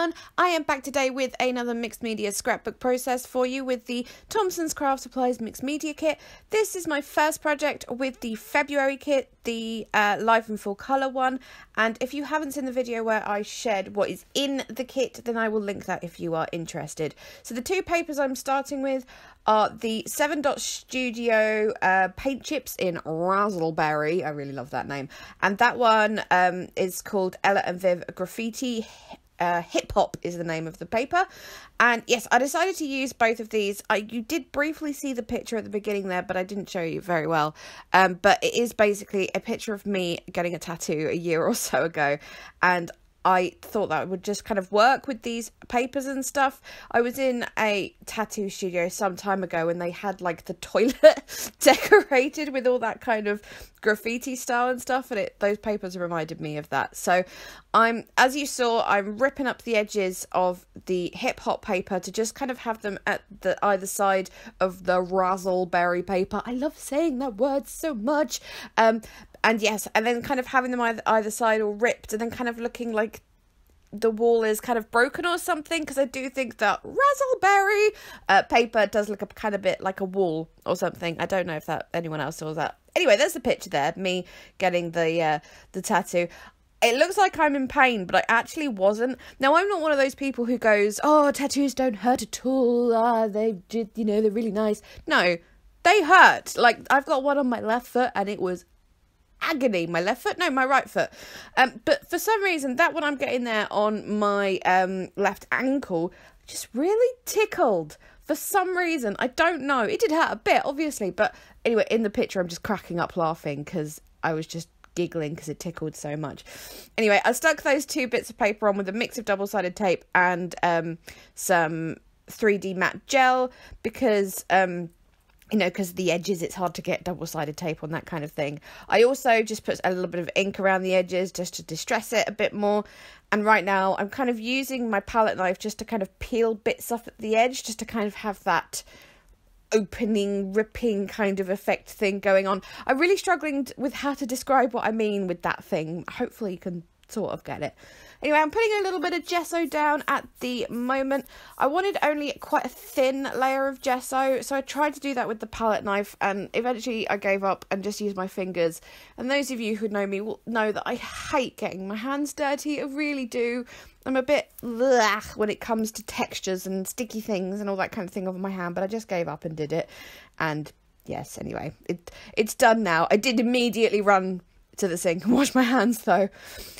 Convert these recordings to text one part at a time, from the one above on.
everyone, I am back today with another mixed media scrapbook process for you with the Thompson's Craft Supplies Mixed Media Kit. This is my first project with the February kit, the live and full colour one, and if you haven't seen the video where I shared what is in the kit, then I will link that if you are interested. So the two papers I'm starting with are the 7 Dot Studio paint chips in Razzleberry. I really love that name. And that one is called Ella and Viv Graffiti Hip Hop is the name of the paper. And yes, I decided to use both of these. You did briefly see the picture at the beginning there, but I didn't show you very well. But it is basically a picture of me getting a tattoo a year or so ago. And I thought that would just kind of work with these papers and stuff. I was in a tattoo studio some time ago and they had like the toilet decorated with all that kind of graffiti style and stuff, and those papers reminded me of that. So as you saw, I'm ripping up the edges of the hip hop paper to just kind of have them at the either side of the Razzleberry paper. I love saying that word so much. And yes, and then kind of having them either side all ripped and then kind of looking like the wall is kind of broken or something, because I do think that Razzleberry paper does look a kind of bit like a wall or something. I don't know if anyone else saw that. Anyway, there's the picture there, me getting the tattoo. It looks like I'm in pain, but I actually wasn't. Now, I'm not one of those people who goes, oh, tattoos don't hurt at all. They're really nice. No, they hurt. Like, I've got one on my left foot and it was agony. My left foot? No, my right foot. But for some reason, that one I'm getting there on my left ankle just really tickled. For some reason, I don't know. It did hurt a bit, obviously. But anyway, in the picture, I'm just cracking up laughing because I was just giggling because it tickled so much. Anyway, I stuck those two bits of paper on with a mix of double-sided tape and some 3D matte gel because because the edges, it's hard to get double-sided tape on that kind of thing. I also just put a little bit of ink around the edges just to distress it a bit more. And right now I'm kind of using my palette knife just to kind of peel bits off at the edge, just to kind of have that opening, ripping kind of effect thing going on. I'm really struggling with how to describe what I mean with that thing. Hopefully you can sort of get it. Anyway, I'm putting a little bit of gesso down at the moment. I wanted only quite a thin layer of gesso, so I tried to do that with the palette knife, and eventually I gave up and just used my fingers. And those of you who know me will know that I hate getting my hands dirty. I really do. I'm a bit blech when it comes to textures and sticky things and all that kind of thing over my hand, but I just gave up and did it. And yes, anyway, it's done now. I did immediately run to the sink and wash my hands though.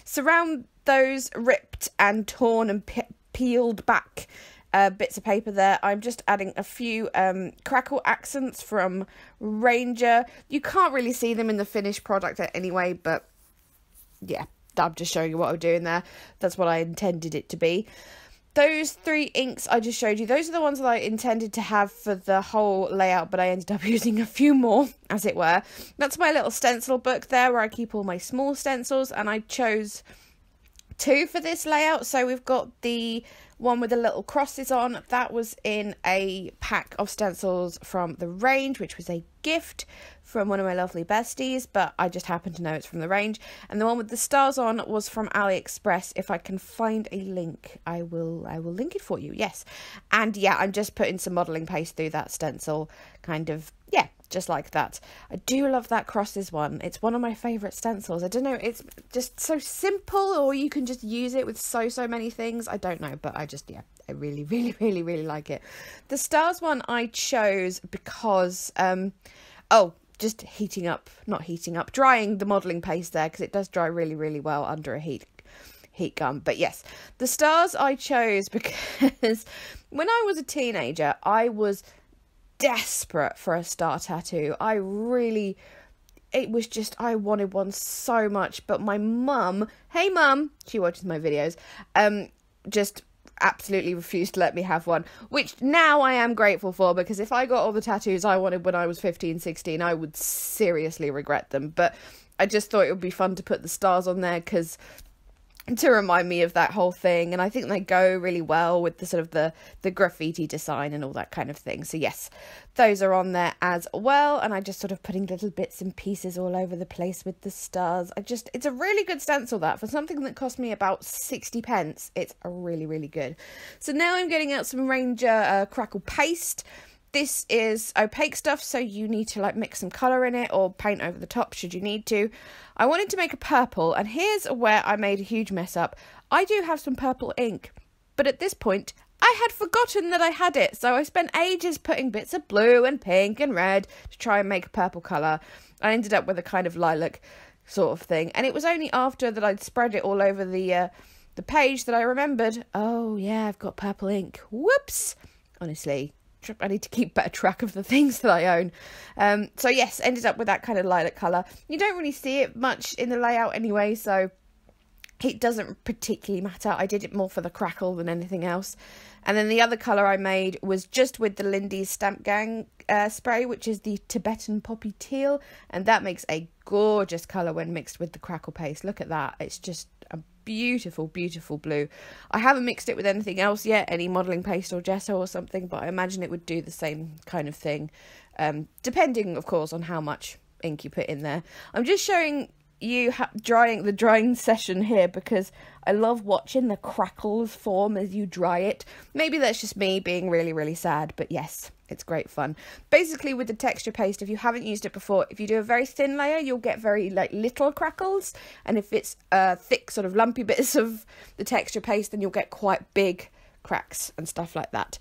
Surround those ripped and torn and peeled back bits of paper there. I'm just adding a few Crackle accents from Ranger. You can't really see them in the finished product anyway, but yeah, I'm just showing you what I'm doing there. That's what I intended it to be. Those 3 inks I just showed you, those are the ones that I intended to have for the whole layout, but I ended up using a few more, as it were. That's my little stencil book there where I keep all my small stencils, and I chose 2 for this layout. So we've got the one with the little crosses on. That was in a pack of stencils from the range, which was a gift from one of my lovely besties, but I just happen to know it's from the range. And the one with the stars on was from AliExpress. If I can find a link, I will link it for you. Yes. And yeah, I'm just putting some modelling paste through that stencil, kind of, yeah, just like that. I do love that crosses one. It's one of my favourite stencils. I don't know, it's just so simple, or you can just use it with so many things. I don't know, but I just, yeah, I really, really, really, really like it. The stars one I chose because, just drying the modelling paste there, because it does dry really, really well under a heat gun. But yes, the stars I chose because when I was a teenager, I was desperate for a star tattoo. I wanted one so much, but my mum, hey mum, she watches my videos, just absolutely refused to let me have one, which now I am grateful for, because if I got all the tattoos I wanted when I was 15, 16, I would seriously regret them. But I just thought it would be fun to put the stars on there, because to remind me of that whole thing, and I think they go really well with the sort of the graffiti design and all that kind of thing. So yes, those are on there as well, and I just sort of putting little bits and pieces all over the place with the stars. It's a really good stencil, that for something that cost me about 60p. It's a really good. So now I'm getting out some Ranger Crackle paste. This is opaque stuff, so you need to like mix some colour in it or paint over the top should you need to. I wanted to make a purple, and here's where I made a huge mess up. I do have some purple ink, but at this point I had forgotten that I had it, so I spent ages putting bits of blue and pink and red to try and make a purple colour. I ended up with a kind of lilac sort of thing, and it was only after that I'd spread it all over the page that I remembered, oh yeah, I've got purple ink. Whoops! Honestly, I need to keep better track of the things that I own. So yes, ended up with that kind of lilac colour. You don't really see it much in the layout anyway, so it doesn't particularly matter. I did it more for the crackle than anything else. And then the other colour I made was just with the Lindy's Stamp Gang spray, which is the Tibetan Poppy Teal, and that makes a gorgeous colour when mixed with the crackle paste. Look at that, it's just a beautiful blue. I haven't mixed it with anything else yet, any modelling paste or gesso or something, but I imagine it would do the same kind of thing, depending of course on how much ink you put in there. I'm just showing you the drying session here because I love watching the crackles form as you dry it. Maybe that's just me being really sad, but yes, it's great fun. Basically with the texture paste, if you haven't used it before, if you do a very thin layer, you'll get very like little crackles, and if it's thick sort of lumpy bits of the texture paste, then you'll get quite big cracks and stuff like that.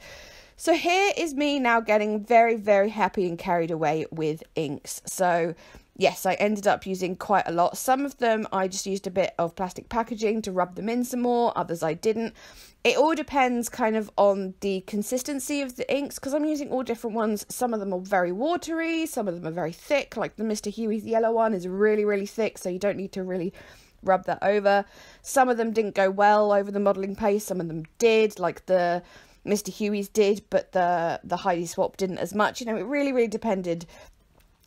So here is me now getting very happy and carried away with inks. So yes, I ended up using quite a lot. Some of them I just used a bit of plastic packaging to rub them in some more, others I didn't. It all depends kind of on the consistency of the inks, because I'm using all different ones. Some of them are very watery, some of them are very thick, like the Mr. Huey's yellow one is really thick, so you don't need to really rub that over. Some of them didn't go well over the modelling paste, some of them did, like the Mr. Huey's did, but the Heidi Swapp didn't as much. You know, it really depended.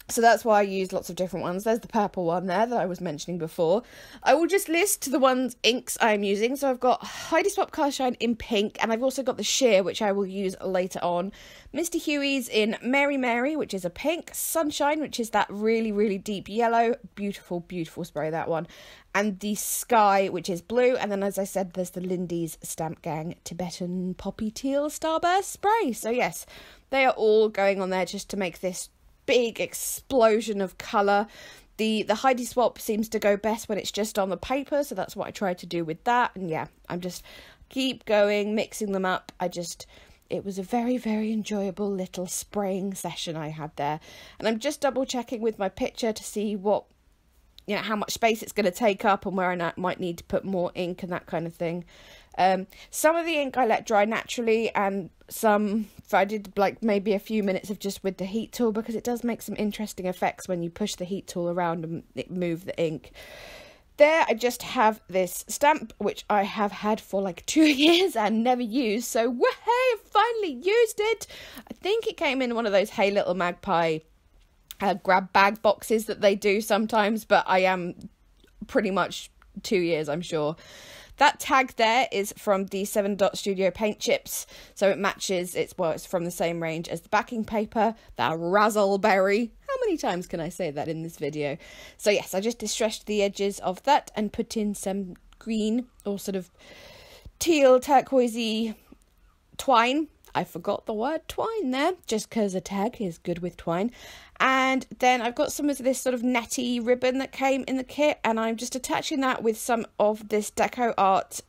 So that's why I used lots of different ones. There's the purple one there that I was mentioning before. I will just list the inks I'm using. So I've got Heidi Swapp Cast Shine in pink, and I've also got the sheer, which I will use later on. Mr. Huey's in Mary, which is a pink. Sunshine, which is that really deep yellow. Beautiful spray, that one. And the Sky, which is blue. And then, as I said, there's the Lindy's Stamp Gang Tibetan Poppy Teal Starburst spray. So yes, they are all going on there just to make this big explosion of colour. The Heidi Swapp seems to go best when it's just on the paper, so that's what I tried to do with that. And yeah, I'm just keep going, mixing them up. It was a very enjoyable little spraying session I had there. And I'm just double checking with my picture to see what, you know, how much space it's going to take up and where I might need to put more ink and that kind of thing. Some of the ink I let dry naturally, and some I did like maybe a few minutes of just with the heat tool, because it does make some interesting effects when you push the heat tool around and move the ink. There I just have this stamp, which I have had for like 2 years and never used, so woohoo, finally used it. I think it came in one of those Hey Little Magpie grab bag boxes that they do sometimes, but I am pretty much 2 years, I'm sure. That tag there is from the 7 Dot Studio paint chips, so it matches, it's from the same range as the backing paper, that razzleberry. How many times can I say that in this video? So yes, I just distressed the edges of that and put in some green or sort of teal turquoisey twine. I forgot the word twine there, just because a tag is good with twine. And then I've got some of this sort of netty ribbon that came in the kit, and I'm just attaching that with some of this Deco Art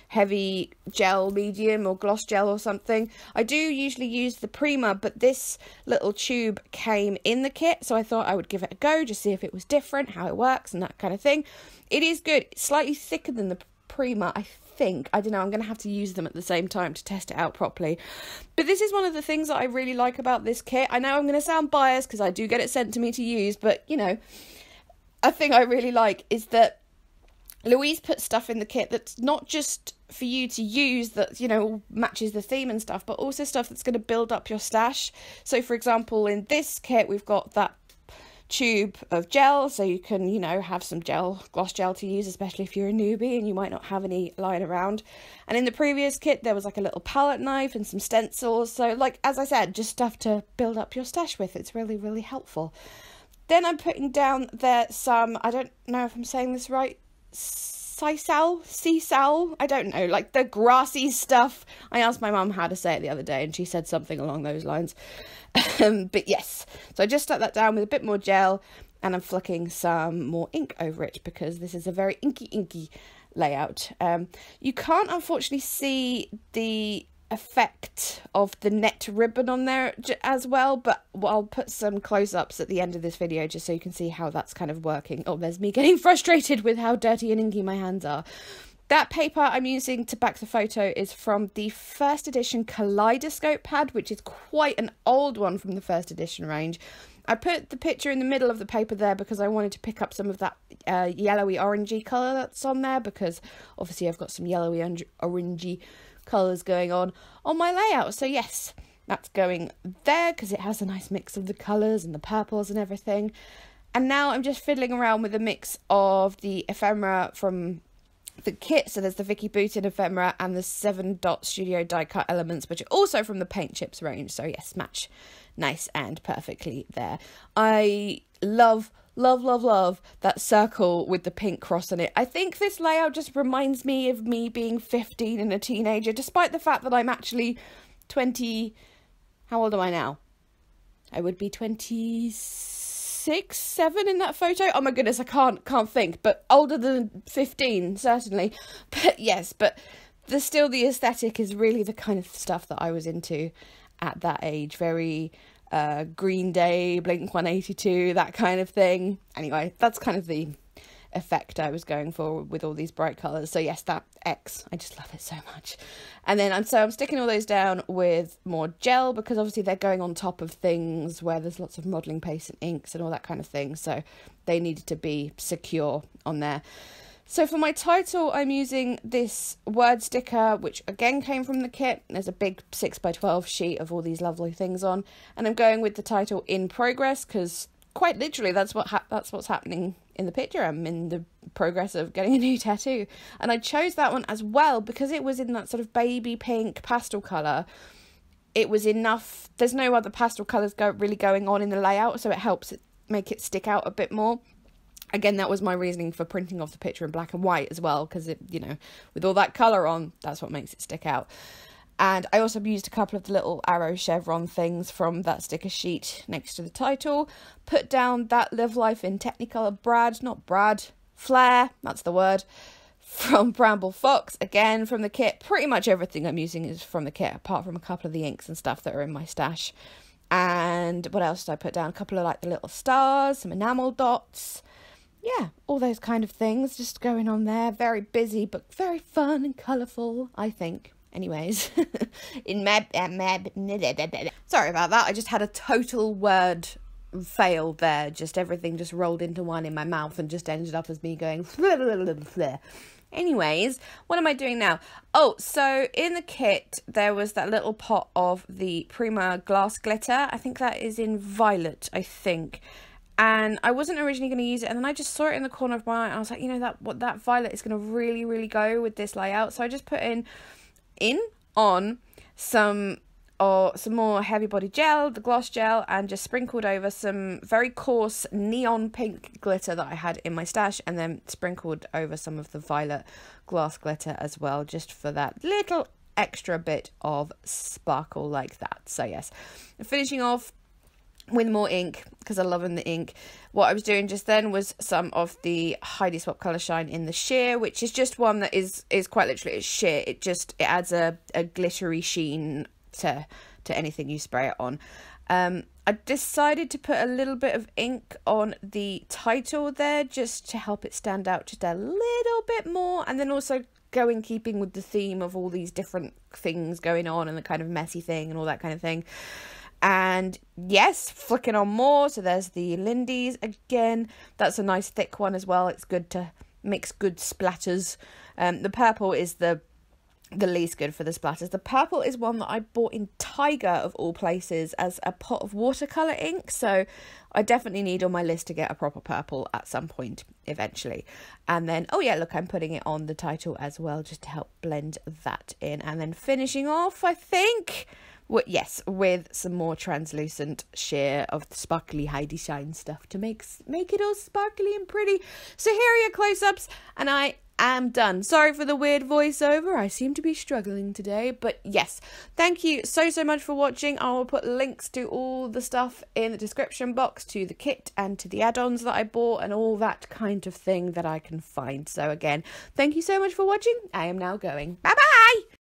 heavy gel medium or gloss gel or something. I do usually use the Prima, but this little tube came in the kit, so I thought I would give it a go, just see if it was different, how it works and that kind of thing. It is good. It's slightly thicker than the Prima, I think. I don't know, I'm going to have to use them at the same time to test it out properly. But this is one of the things that I really like about this kit. I know I'm going to sound biased because I do get it sent to me to use, but you know, a thing I really like is that Louise puts stuff in the kit that's not just for you to use that, you know, matches the theme and stuff, but also stuff that's going to build up your stash. So for example, in this kit we've got that tube of gel, so you can, you know, have some gloss gel to use, especially if you're a newbie and you might not have any lying around. And in the previous kit there was like a little palette knife and some stencils, so like, as I said, just stuff to build up your stash with. It's really, really helpful. Then I'm putting down there some, I don't know if I'm saying this right, sisal, I don't know, like the grassy stuff. I asked my mum how to say it the other day and she said something along those lines. But yes, so I just stuck that down with a bit more gel and I'm flicking some more ink over it because this is a very inky layout. You can't unfortunately see the effect of the net ribbon on there as well, but I'll put some close-ups at the end of this video just so you can see how that's kind of working. Oh, there's me getting frustrated with how dirty and inky my hands are. That paper I'm using to back the photo is from the first edition Kaleidoscope pad, which is quite an old one from the first edition range. I put the picture in the middle of the paper there because I wanted to pick up some of that yellowy orangey colour that's on there, because obviously I've got some yellowy orangey colours going on my layout. So yes, that's going there because it has a nice mix of the colours and the purples and everything. And now I'm just fiddling around with a mix of the ephemera from the kit. So there's the Vicky Boutin ephemera and the 7 Dot Studio die cut elements, which are also from the Paint Chips range. So yes, match nice and perfectly there. I love that circle with the pink cross on it. I think this layout just reminds me of me being 15 and a teenager, despite the fact that I'm actually 20. How old am I now? I would be 26, 7 in that photo. Oh my goodness, I can't think, but older than 15 certainly. But yes, but still the aesthetic is really the kind of stuff that I was into at that age. Very Green Day, Blink-182, that kind of thing. Anyway, that's kind of the effect I was going for with all these bright colours. So yes, that X, I just love it so much. And then I'm sticking all those down with more gel because obviously they're going on top of things where there's lots of modelling paste and inks and all that kind of thing. So they needed to be secure on there. So for my title, I'm using this word sticker, which again came from the kit. There's a big 6x12 sheet of all these lovely things on, and I'm going with the title "In Progress" because quite literally that's what's happening in the picture. I'm in the progress of getting a new tattoo, and I chose that one as well because it was in that sort of baby pink pastel colour. It was enough. There's no other pastel colours really going on in the layout, so it helps make it stick out a bit more. Again, that was my reasoning for printing off the picture in black and white as well, because, you know, with all that colour on, that's what makes it stick out. And I also used a couple of the little arrow chevron things from that sticker sheet next to the title. Put down that Live Life in Technicolor Flare, that's the word, from Bramble Fox, again from the kit. Pretty much everything I'm using is from the kit, apart from a couple of the inks and stuff that are in my stash. And what else did I put down? A couple of like the little stars, some enamel dots. Yeah, all those kind of things just going on there. Very busy, but very fun and colourful, I think. Anyways, sorry about that. I just had a total word fail there. Just everything just rolled into one in my mouth and just ended up as me going. Anyways, what am I doing now? Oh, so in the kit, there was that little pot of the Prima glass glitter. I think that is in Violet, I think. And I wasn't originally going to use it, and then I just saw it in the corner of my eye, and I was like, you know, that violet is going to really, really go with this layout. So I just put on some more heavy body gel, the gloss gel, and just sprinkled over some very coarse neon pink glitter that I had in my stash, and then sprinkled over some of the violet glass glitter as well, just for that little extra bit of sparkle like that. So yes, finishing off with more ink because I love the ink. What I was doing just then was some of the Heidi Swapp Colour Shine in the sheer, which is just one that is quite literally it's sheer. It adds a glittery sheen to anything you spray it on. I decided to put a little bit of ink on the title there just to help it stand out just a little bit more, and then also go in keeping with the theme of all these different things going on and the kind of messy thing and all that kind of thing. And yes, flicking on more. So there's the Lindy's again. That's a nice thick one as well. It's good to mix good splatters. The purple is the the least good for the splatters. The purple is one that I bought in Tiger of all places as a pot of watercolour ink, so I definitely need on my list to get a proper purple at some point eventually. And then, oh yeah, look, I'm putting it on the title as well just to help blend that in. And then finishing off, I think, yes, with some more translucent sheer of the sparkly Heidi Shine stuff to make it all sparkly and pretty. So here are your close-ups, and I am done. Sorry for the weird voiceover. I seem to be struggling today, but yes, thank you so much for watching. I will put links to all the stuff in the description box, to the kit and to the add-ons that I bought and all that kind of thing that I can find. So again, thank you so much for watching. I am now going. Bye bye.